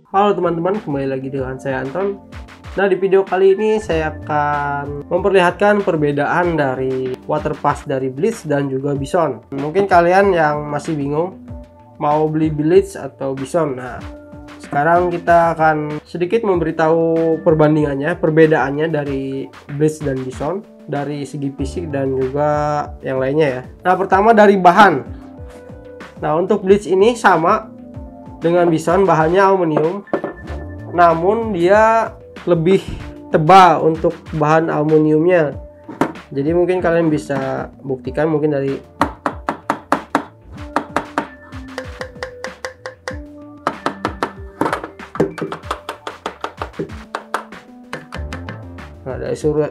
Halo teman-teman, kembali lagi dengan saya Anton. Nah, di video kali ini saya akan memperlihatkan perbedaan dari water pass dari Blitz dan juga Bison. Mungkin kalian yang masih bingung mau beli Blitz atau Bison. Nah, sekarang kita akan sedikit memberitahu perbedaannya dari Blitz dan Bison dari segi fisik dan juga yang lainnya ya. Nah, pertama dari bahan. Nah, untuk Blitz ini sama dengan Bison, bahannya aluminium, namun dia lebih tebal untuk bahan aluminiumnya. Jadi mungkin kalian bisa buktikan mungkin dari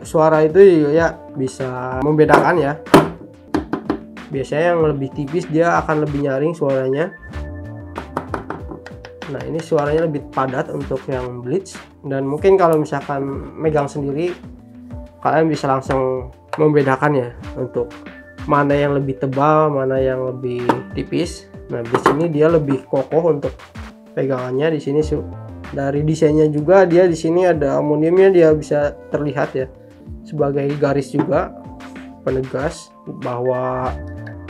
suara itu juga ya bisa membedakan ya. Biasanya yang lebih tipis dia akan lebih nyaring suaranya. Nah, ini suaranya lebih padat untuk yang Blitz, dan mungkin kalau misalkan megang sendiri kalian bisa langsung membedakan ya untuk mana yang lebih tebal, mana yang lebih tipis. Nah, di sini dia lebih kokoh untuk pegangannya. Di sini dari desainnya juga dia di sini ada aluminiumnya, dia bisa terlihat ya sebagai garis juga penegas bahwa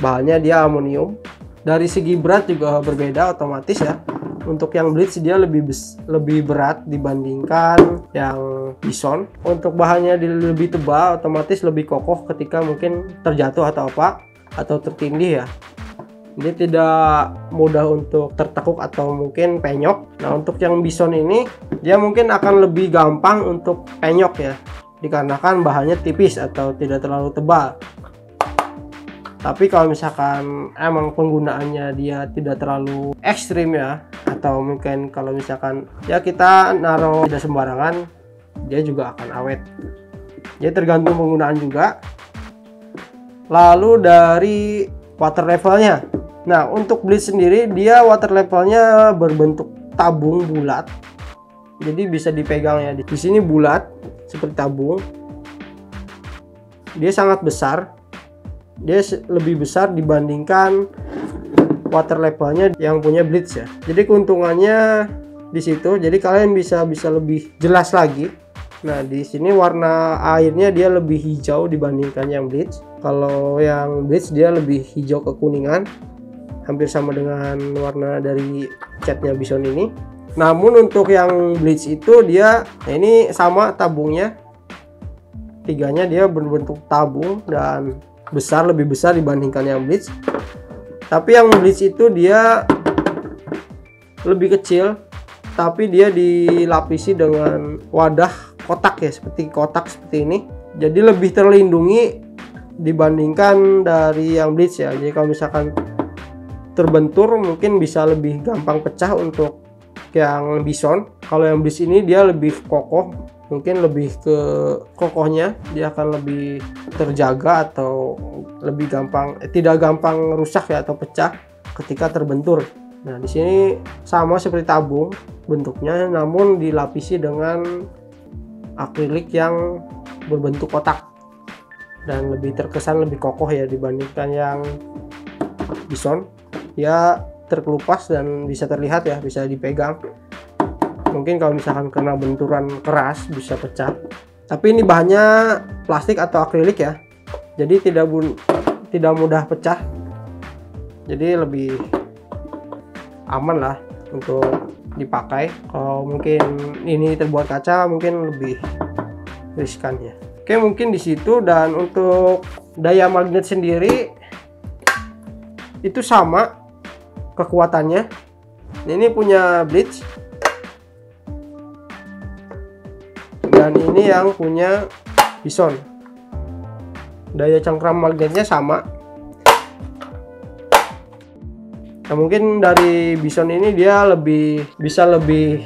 bahannya dia aluminium. Dari segi berat juga berbeda otomatis ya. Untuk yang Blitz dia lebih berat dibandingkan yang Bison. Untuk bahannya lebih tebal, otomatis lebih kokoh ketika mungkin terjatuh atau apa, atau tertindih ya. Dia tidak mudah untuk tertekuk atau mungkin penyok. Nah, untuk yang Bison ini dia mungkin akan lebih gampang untuk penyok ya, dikarenakan bahannya tipis atau tidak terlalu tebal. Tapi kalau misalkan emang penggunaannya dia tidak terlalu ekstrim ya, atau mungkin kalau misalkan ya kita naruh tidak sembarangan, dia juga akan awet. Jadi tergantung penggunaan juga. Lalu dari water levelnya. Nah, untuk Blitz sendiri dia water levelnya berbentuk tabung bulat. Jadi bisa dipegang ya. Di sini bulat seperti tabung. Dia sangat besar. Dia lebih besar dibandingkan water levelnya yang punya Blitz ya. Jadi keuntungannya di situ. Jadi kalian bisa lebih jelas lagi. Nah, di sini warna airnya dia lebih hijau dibandingkan yang Blitz. Kalau yang Blitz dia lebih hijau kekuningan, hampir sama dengan warna dari catnya Bison ini. Namun untuk yang Blitz itu dia ini sama tabungnya. Tiganya dia berbentuk tabung dan lebih besar dibandingkan yang Blitz. Tapi yang Blitz itu dia lebih kecil, tapi dia dilapisi dengan wadah kotak ya, seperti kotak seperti ini. Jadi lebih terlindungi dibandingkan dari yang Blitz ya. Jadi kalau misalkan terbentur mungkin bisa lebih gampang pecah untuk yang Bison. Kalau yang Blitz ini dia lebih kokoh, mungkin lebih ke kokohnya dia akan lebih terjaga atau lebih gampang tidak gampang rusak ya atau pecah ketika terbentur. Nah, di sini sama seperti tabung bentuknya, namun dilapisi dengan akrilik yang berbentuk kotak dan lebih terkesan lebih kokoh ya dibandingkan yang Bison. Ya terkelupas dan bisa terlihat ya, bisa dipegang. Mungkin kalau misalkan kena benturan keras bisa pecah. Tapi ini bahannya plastik atau akrilik ya. Jadi tidak mudah pecah. Jadi lebih aman lah untuk dipakai. Kalau mungkin ini terbuat kaca mungkin lebih riskan ya. Oke, mungkin di situ. Dan untuk daya magnet sendiri itu sama kekuatannya. Ini punya Blitz dan ini yang punya Bison. Daya cengkram magnetnya sama. Nah, mungkin dari Bison ini dia bisa lebih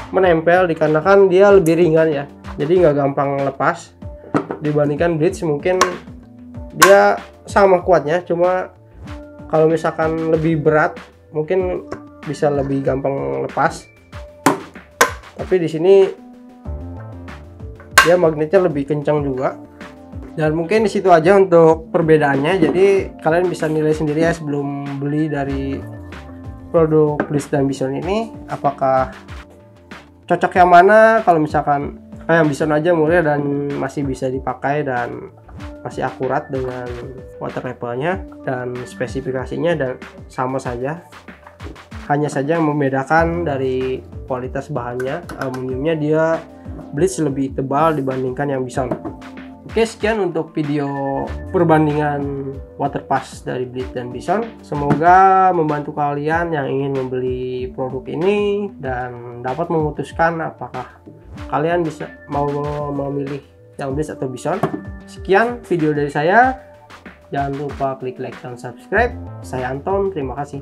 menempel dikarenakan dia lebih ringan ya. Jadi nggak gampang lepas dibandingkan Blitz. Mungkin dia sama kuatnya, cuma kalau misalkan lebih berat mungkin bisa lebih gampang lepas. Tapi di sini dia magnetnya lebih kencang juga. Dan mungkin di situ aja untuk perbedaannya. Jadi kalian bisa nilai sendiri ya sebelum beli dari produk Blitz dan Bison ini, apakah cocok yang mana. Kalau misalkan yang Bison aja murah dan masih bisa dipakai dan masih akurat dengan water levelnya dan spesifikasinya, dan sama saja. Hanya saja yang membedakan dari kualitas bahannya, aluminiumnya dia Blitz lebih tebal dibandingkan yang Bison. Oke, sekian untuk video perbandingan water pass dari Blitz dan Bison. Semoga membantu kalian yang ingin membeli produk ini dan dapat memutuskan apakah kalian bisa mau memilih yang Blitz atau Bison. Sekian video dari saya. Jangan lupa klik like dan subscribe. Saya Anton, terima kasih.